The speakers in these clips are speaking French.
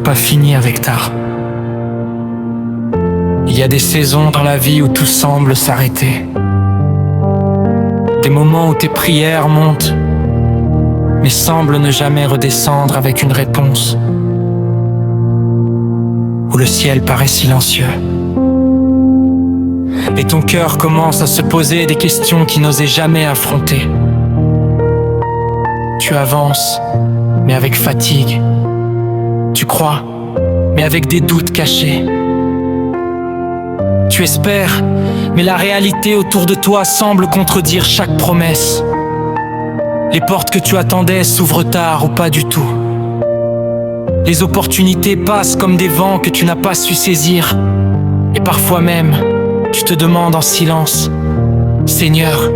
pas fini avec tard. Il y a des saisons dans la vie où tout semble s'arrêter. Des moments où tes prières montent, mais semblent ne jamais redescendre avec une réponse. Où le ciel paraît silencieux. Et ton cœur commence à se poser des questions qu'il n'osait jamais affronter. Tu avances, mais avec fatigue. Tu crois, mais avec des doutes cachés. Tu espères, mais la réalité autour de toi semble contredire chaque promesse. Les portes que tu attendais s'ouvrent tard ou pas du tout. Les opportunités passent comme des vents que tu n'as pas su saisir. Et parfois même, tu te demandes en silence: Seigneur,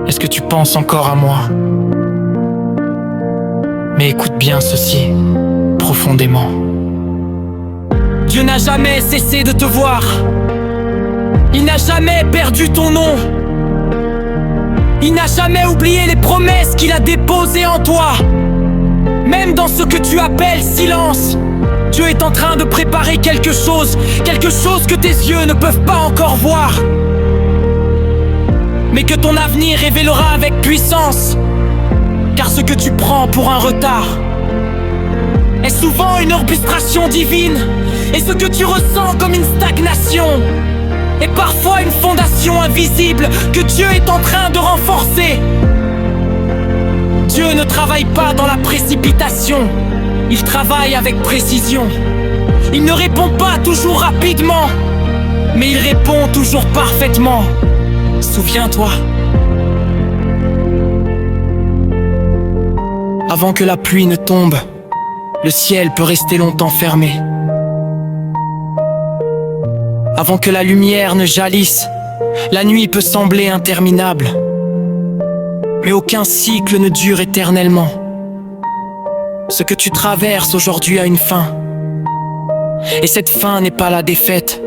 est-ce que tu penses encore à moi? Mais écoute bien ceci, profondément. Dieu n'a jamais cessé de te voir. Il n'a jamais perdu ton nom. Il n'a jamais oublié les promesses qu'il a déposées en toi. Même dans ce que tu appelles silence, Dieu est en train de préparer quelque chose que tes yeux ne peuvent pas encore voir, mais que ton avenir révélera avec puissance. Car ce que tu prends pour un retard est souvent une orchestration divine, et ce que tu ressens comme une stagnation est parfois une fondation invisible que Dieu est en train de renforcer. Dieu ne travaille pas dans la précipitation, il travaille avec précision. Il ne répond pas toujours rapidement, mais il répond toujours parfaitement. Souviens-toi. Avant que la pluie ne tombe, le ciel peut rester longtemps fermé. Avant que la lumière ne jaillisse, la nuit peut sembler interminable. Mais aucun cycle ne dure éternellement. Ce que tu traverses aujourd'hui a une fin. Et cette fin n'est pas la défaite,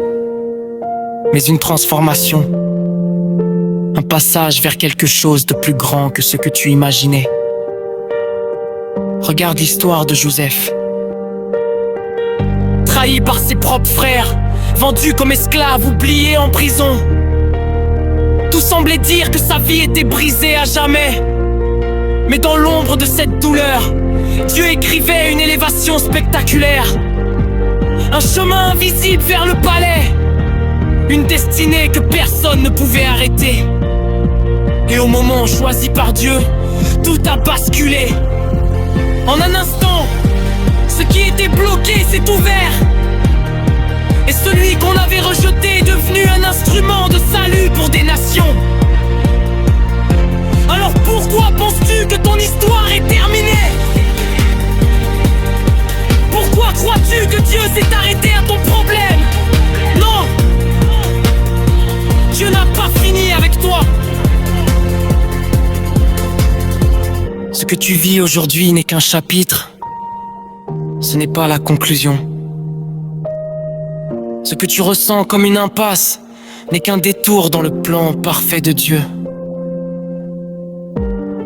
mais une transformation. Un passage vers quelque chose de plus grand que ce que tu imaginais. Regarde l'histoire de Joseph. Trahi par ses propres frères, vendu comme esclave, oublié en prison. Tout semblait dire que sa vie était brisée à jamais. Mais dans l'ombre de cette douleur, Dieu écrivait une élévation spectaculaire. Un chemin invisible vers le palais. Une destinée que personne ne pouvait arrêter. Et au moment choisi par Dieu, tout a basculé. En un instant, ce qui était bloqué s'est ouvert. Et celui qu'on avait rejeté est devenu un instrument de salut pour des nations. Alors pourquoi penses-tu que ton histoire est terminée? Pourquoi crois-tu que Dieu s'est arrêté à ton problème? Non! Dieu n'a pas fini avec toi. Ce que tu vis aujourd'hui n'est qu'un chapitre. Ce n'est pas la conclusion. Ce que tu ressens comme une impasse n'est qu'un détour dans le plan parfait de Dieu.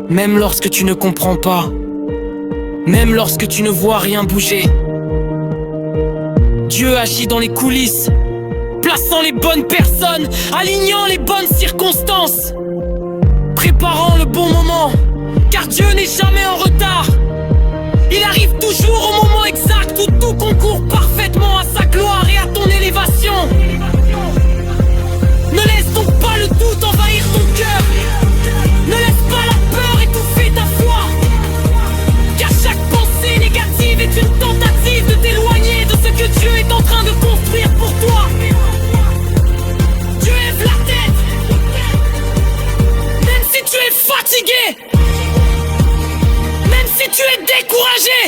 Même lorsque tu ne comprends pas, même lorsque tu ne vois rien bouger, Dieu agit dans les coulisses, plaçant les bonnes personnes, alignant les bonnes circonstances, préparant le bon moment, car Dieu n'est jamais en retard. Il arrive toujours au moment exact où tout concourt parfaitement à sa gloire et à ton élévation. Ne laisse donc pas le doute envahir ton cœur. Ne laisse pas la peur étouffer ta foi. Car chaque pensée négative est une tentative de t'éloigner de ce que Dieu est en train de construire pour toi. Dieu lève la tête. Même si tu es fatigué, même si tu es découragé,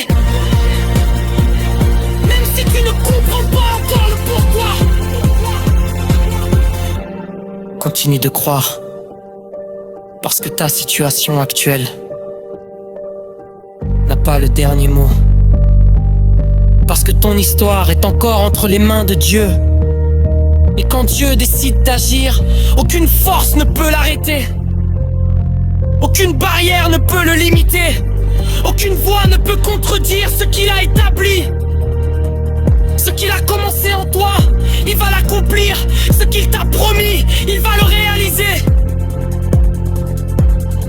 même si tu ne comprends pas encore le pourquoi, continue de croire, parce que ta situation actuelle n'a pas le dernier mot. Parce que ton histoire est encore entre les mains de Dieu. Et quand Dieu décide d'agir, aucune force ne peut l'arrêter. Aucune barrière ne peut le limiter. Aucune voix ne peut contredire ce qu'il a établi. Ce qu'il a commencé en toi, il va l'accomplir. Ce qu'il t'a promis, il va le réaliser.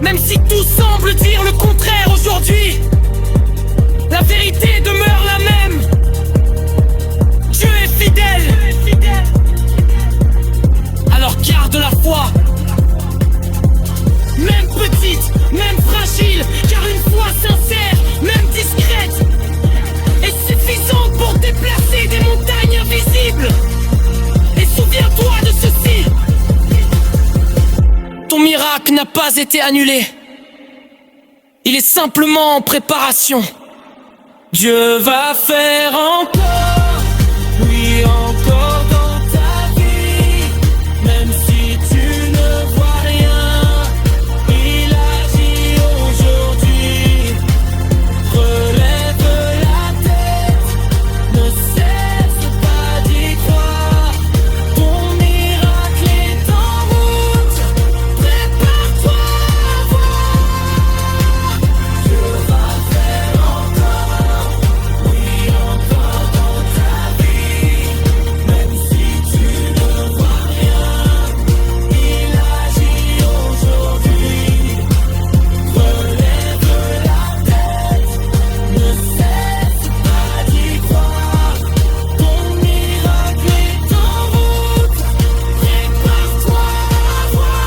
Même si tout semble dire le contraire aujourd'hui, la vérité demeure la même. Dieu est fidèle. Alors garde la foi. Même petite, même fragile, car une foi sincère, même discrète, est suffisante pour déplacer des montagnes invisibles. Et souviens-toi de ceci: ton miracle n'a pas été annulé. Il est simplement en préparation. Dieu va faire encore, oui encore dans ta vie. Même si tu ne vois rien, il agit aujourd'hui. Relève la tête, ne cesse pas d'y croire. Ton miracle est en route, prépare-toi à voir. Dieu va faire encore, oui encore dans ta vie. Même si tu ne vois rien, il agit aujourd'hui. Relève la tête, ne cesse pas d'y croire. Ton miracle est en route, prépare-toi à voir.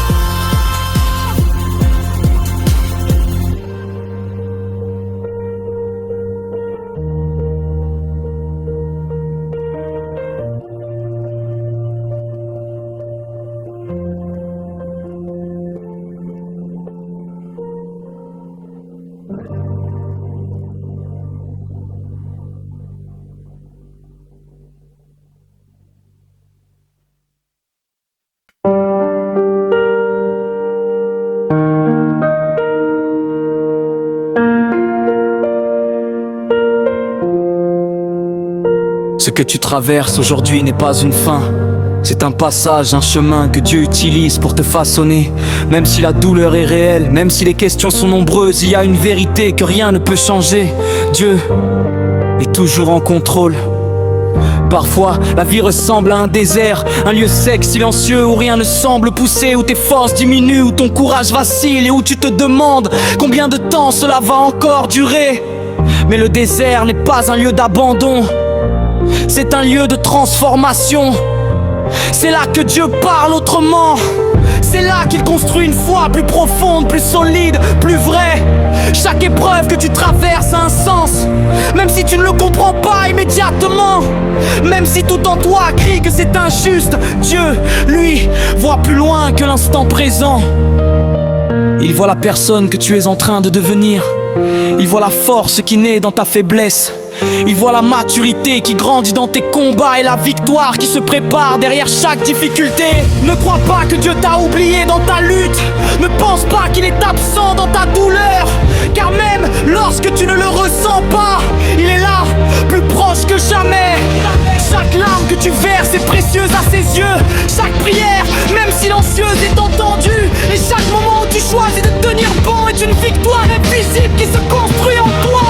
Ce que tu traverses aujourd'hui n'est pas une fin. C'est un passage, un chemin que Dieu utilise pour te façonner. Même si la douleur est réelle, même si les questions sont nombreuses, il y a une vérité que rien ne peut changer. Dieu est toujours en contrôle. Parfois, la vie ressemble à un désert, un lieu sec, silencieux, où rien ne semble pousser, où tes forces diminuent, où ton courage vacille et où tu te demandes combien de temps cela va encore durer. Mais le désert n'est pas un lieu d'abandon, c'est un lieu de transformation. C'est là que Dieu parle autrement. C'est là qu'il construit une foi plus profonde, plus solide, plus vraie. Chaque épreuve que tu traverses a un sens, même si tu ne le comprends pas immédiatement. Même si tout en toi crie que c'est injuste, Dieu, lui, voit plus loin que l'instant présent. Il voit la personne que tu es en train de devenir. Il voit la force qui naît dans ta faiblesse. Il voit la maturité qui grandit dans tes combats et la victoire qui se prépare derrière chaque difficulté. Ne crois pas que Dieu t'a oublié dans ta lutte. Ne pense pas qu'il est absent dans ta douleur, car même lorsque tu ne le ressens pas, il est là, plus proche que jamais. Chaque larme que tu verses est précieuse à ses yeux. Chaque prière, même silencieuse, est entendue. Et chaque moment où tu choisis de tenir bon est une victoire invisible qui se construit en toi.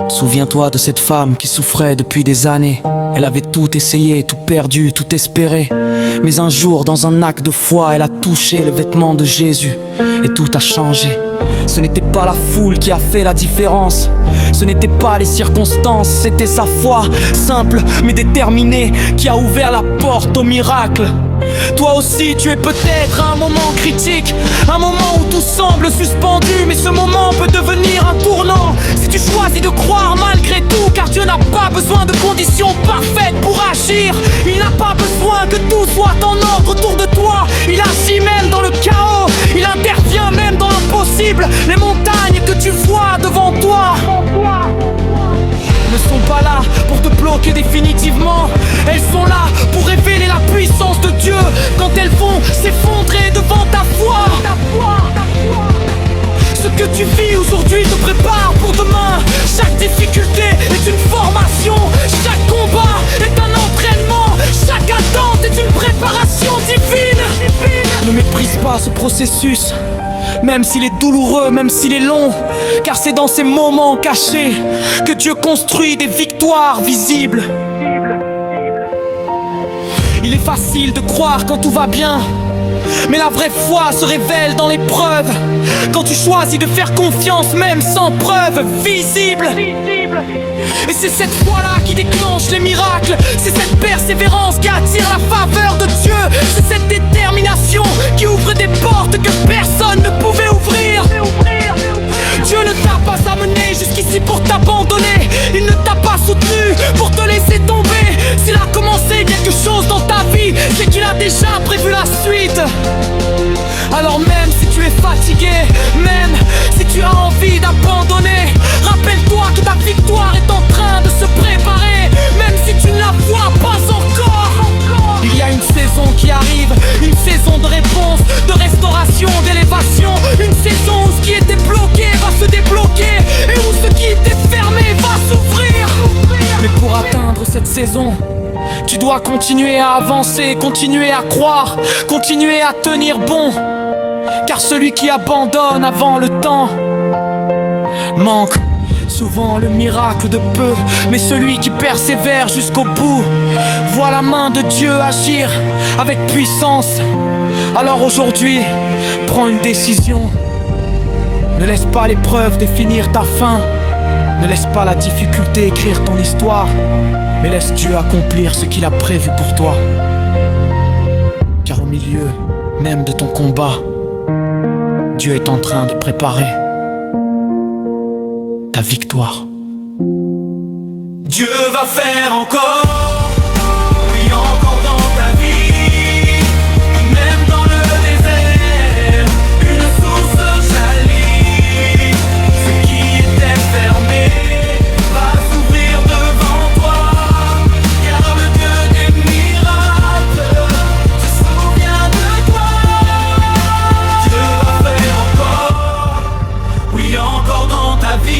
Souviens-toi de cette femme qui souffrait depuis des années. Elle avait tout essayé, tout perdu, tout espéré. Mais un jour, dans un acte de foi, elle a touché le vêtement de Jésus et tout a changé. Ce n'était pas la foule qui a fait la différence, ce n'étaient pas les circonstances, c'était sa foi, simple mais déterminée, qui a ouvert la porte au miracle. Toi aussi tu es peut-être à un moment critique, un moment où tout semble suspendu, mais ce moment peut devenir un tournant si tu choisis de croire malgré tout, car Dieu n'a pas besoin de conditions parfaites pour agir. Il n'a pas besoin que tout soit en ordre autour de toi. Il agit même dans le chaos, il intervient même dans l'impossible. Les montagnes que tu vois devant toi ne sont pas là pour te bloquer définitivement. Elles sont là pour révéler la puissance de Dieu quand elles vont s'effondrer devant ta foi. Ce que tu vis aujourd'hui te prépare pour demain. Chaque difficulté est une formation, chaque combat est un entraînement, chaque attente est une préparation divine. Ne méprise pas ce processus. même s'il est douloureux, même s'il est long. Car c'est dans ces moments cachés que Dieu construit des victoires visibles. Il est facile de croire quand tout va bien, mais la vraie foi se révèle dans l'épreuve. Quand tu choisis de faire confiance même sans preuve visible. Et c'est cette foi-là qui déclenche les miracles. C'est cette persévérance qui attire la faveur de Dieu. C'est cette détermination qui ouvre des portes que personne ne pouvait ouvrir. Dieu ne t'a pas amené jusqu'ici pour t'abandonner. Il ne t'a pas soutenu pour te laisser tomber. S'il a commencé quelque chose dans ta vie, c'est qu'il a déjà prévu la suite. Alors même si tu es fatigué, même si tu as envie d'abandonner, rappelle-toi que ta victoire est en train de se préparer. Même si tu ne la vois pas encore, il y a une saison qui arrive, une saison de réponse, de restauration, d'élévation. Une saison où ce qui était bloqué va se débloquer, et où ce qui était fermé va s'ouvrir. Mais pour atteindre cette saison, tu dois continuer à avancer, continuer à croire, continuer à tenir bon. Car celui qui abandonne avant le temps manque souvent le miracle de peu. Mais celui qui persévère jusqu'au bout voit la main de Dieu agir avec puissance. Alors aujourd'hui, prends une décision. Ne laisse pas l'épreuve définir ta fin. Ne laisse pas la difficulté écrire ton histoire, mais laisse Dieu accomplir ce qu'il a prévu pour toi. Car au milieu même de ton combat, Dieu est en train de préparer ta victoire. Dieu va faire encore, oui encore dans ta vie. Même dans le désert, une source jaillit. Ce qui était fermé va s'ouvrir devant toi. Car le Dieu des miracles se souvient de toi. Dieu va faire encore, oui encore dans ta vie.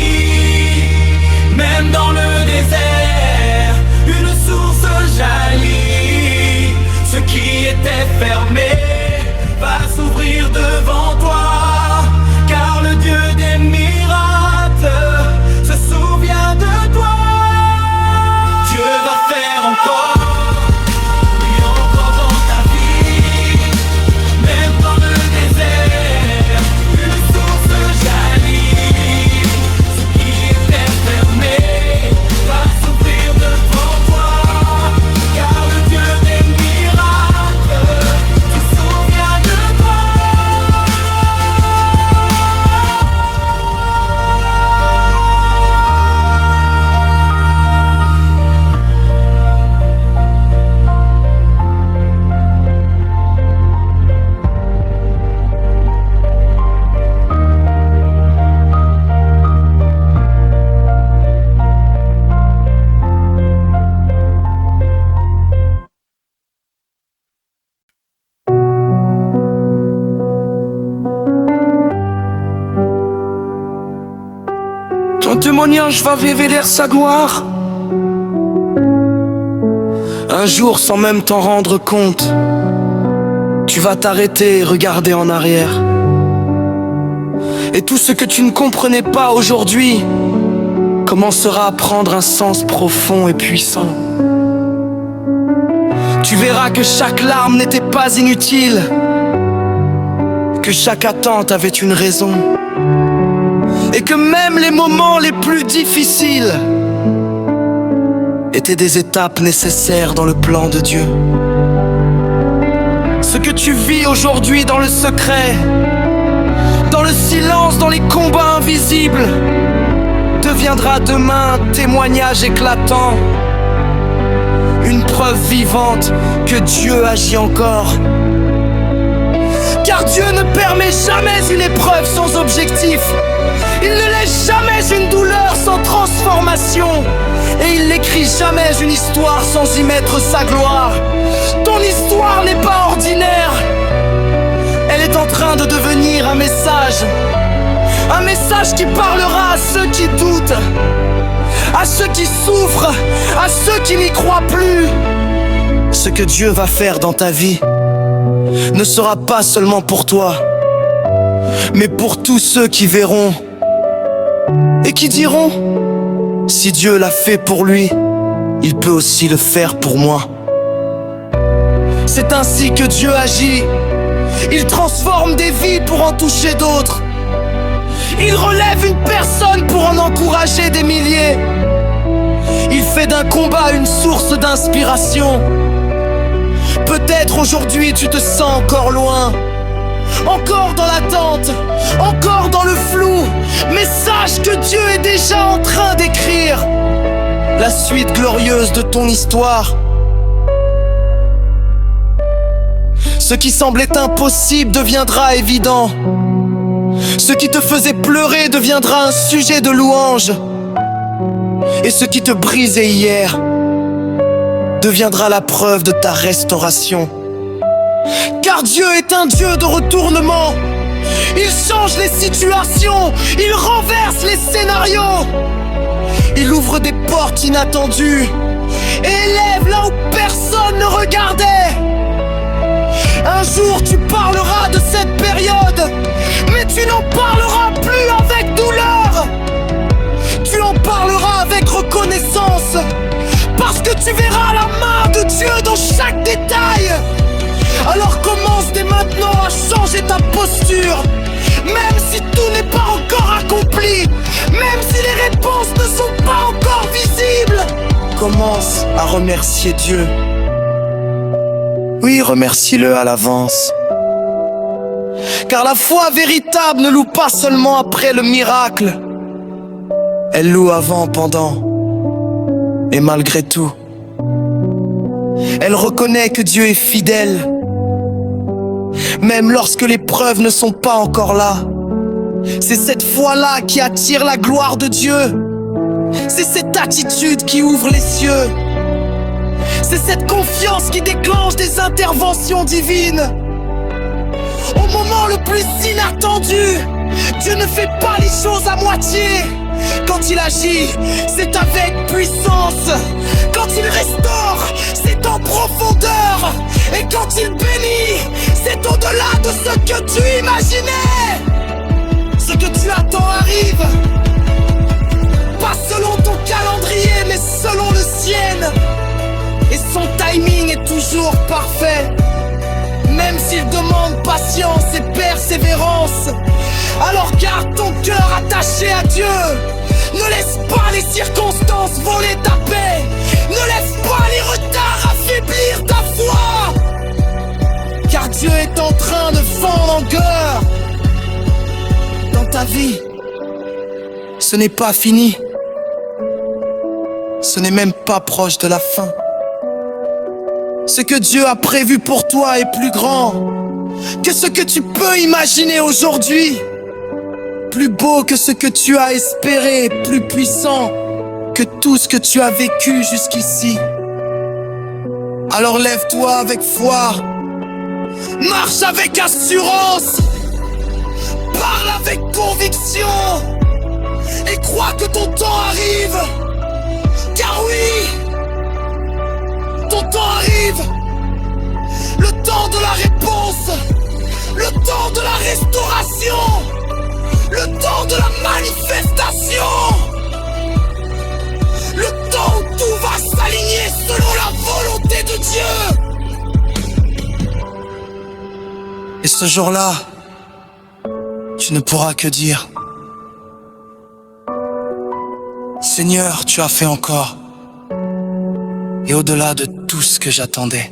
Même dans le désert, une source jaillit. Ce qui était fermé va s'ouvrir devant toi. Car le Dieu des miracles se souvient de toi. Dieu va faire encore, oui encore dans ta vie. Même dans le désert, une source jaillit. Ce qui était fermé va s'ouvrir devant toi. Car le Dieu des miracles se souvient de toi. Ton témoignage va révéler sa gloire. Un jour, sans même t'en rendre compte, tu vas t'arrêter et regarder en arrière. Et tout ce que tu ne comprenais pas aujourd'hui commencera à prendre un sens profond et puissant. Tu verras que chaque larme n'était pas inutile, que chaque attente avait une raison, et que même les moments les plus difficiles étaient des étapes nécessaires dans le plan de Dieu. Ce que tu vis aujourd'hui dans le secret, dans le silence, dans les combats invisibles, deviendra demain un témoignage éclatant, une preuve vivante que Dieu agit encore. Car Dieu ne permet jamais une épreuve sans objectif. Il ne laisse jamais une douleur sans transformation. Et il n'écrit jamais une histoire sans y mettre sa gloire. Ton histoire n'est pas ordinaire. Elle est en train de devenir un message. Un message qui parlera à ceux qui doutent, à ceux qui souffrent, à ceux qui n'y croient plus. Ce que Dieu va faire dans ta vie ne sera pas seulement pour toi, mais pour tous ceux qui verront et qui diront: si Dieu l'a fait pour lui, il peut aussi le faire pour moi. C'est ainsi que Dieu agit. Il transforme des vies pour en toucher d'autres. Il relève une personne pour en encourager des milliers. Il fait d'un combat une source d'inspiration. Peut-être aujourd'hui tu te sens encore loin, encore dans l'attente, encore dans le flou. Mais sache que Dieu est déjà en train d'écrire la suite glorieuse de ton histoire. Ce qui semblait impossible deviendra évident. Ce qui te faisait pleurer deviendra un sujet de louange. Et ce qui te brisait hier deviendra la preuve de ta restauration. Car Dieu est un Dieu de retournement. Il change les situations, il renverse les scénarios. Il ouvre des portes inattendues et élève là où personne ne regardait. Un jour tu parleras de cette période, mais tu n'en parleras plus avec douleur. Tu en parleras avec reconnaissance, parce que tu verras la main de Dieu dans chaque détail. Alors commence dès maintenant à changer ta posture. Même si tout n'est pas encore accompli, même si les réponses ne sont pas encore visibles, commence à remercier Dieu. Oui, remercie-le à l'avance. Car la foi véritable ne loue pas seulement après le miracle. Elle loue avant, pendant et malgré tout. Elle reconnaît que Dieu est fidèle, même lorsque les preuves ne sont pas encore là. C'est cette foi-là qui attire la gloire de Dieu. C'est cette attitude qui ouvre les cieux. C'est cette confiance qui déclenche des interventions divines. Au moment le plus inattendu, Dieu ne fait pas les choses à moitié. Quand il agit, c'est avec puissance. Quand il restaure, c'est en profondeur. Et quand il bénit, c'est au-delà de ce que tu imaginais. Ce que tu attends arrive, pas selon ton calendrier, mais selon le sien. Et son timing est toujours parfait, même s'il demande patience et persévérance. Alors garde ton cœur attaché à Dieu. Ne laisse pas les circonstances voler ta paix. Ne laisse pas les retards affaiblir ta foi. Car Dieu est en train de fendre en gueule dans ta vie. Ce n'est pas fini. Ce n'est même pas proche de la fin. Ce que Dieu a prévu pour toi est plus grand que ce que tu peux imaginer aujourd'hui. Plus beau que ce que tu as espéré, plus puissant que tout ce que tu as vécu jusqu'ici. Alors lève-toi avec foi, marche avec assurance, parle avec conviction et crois que ton temps arrive. Car oui, ton temps arrive. Le temps de la réponse, le temps de la restauration, le temps de la manifestation, le temps où tout va s'aligner selon la volonté de Dieu. Et ce jour-là, tu ne pourras que dire: Seigneur, tu as fait encore, et au-delà de tout ce que j'attendais.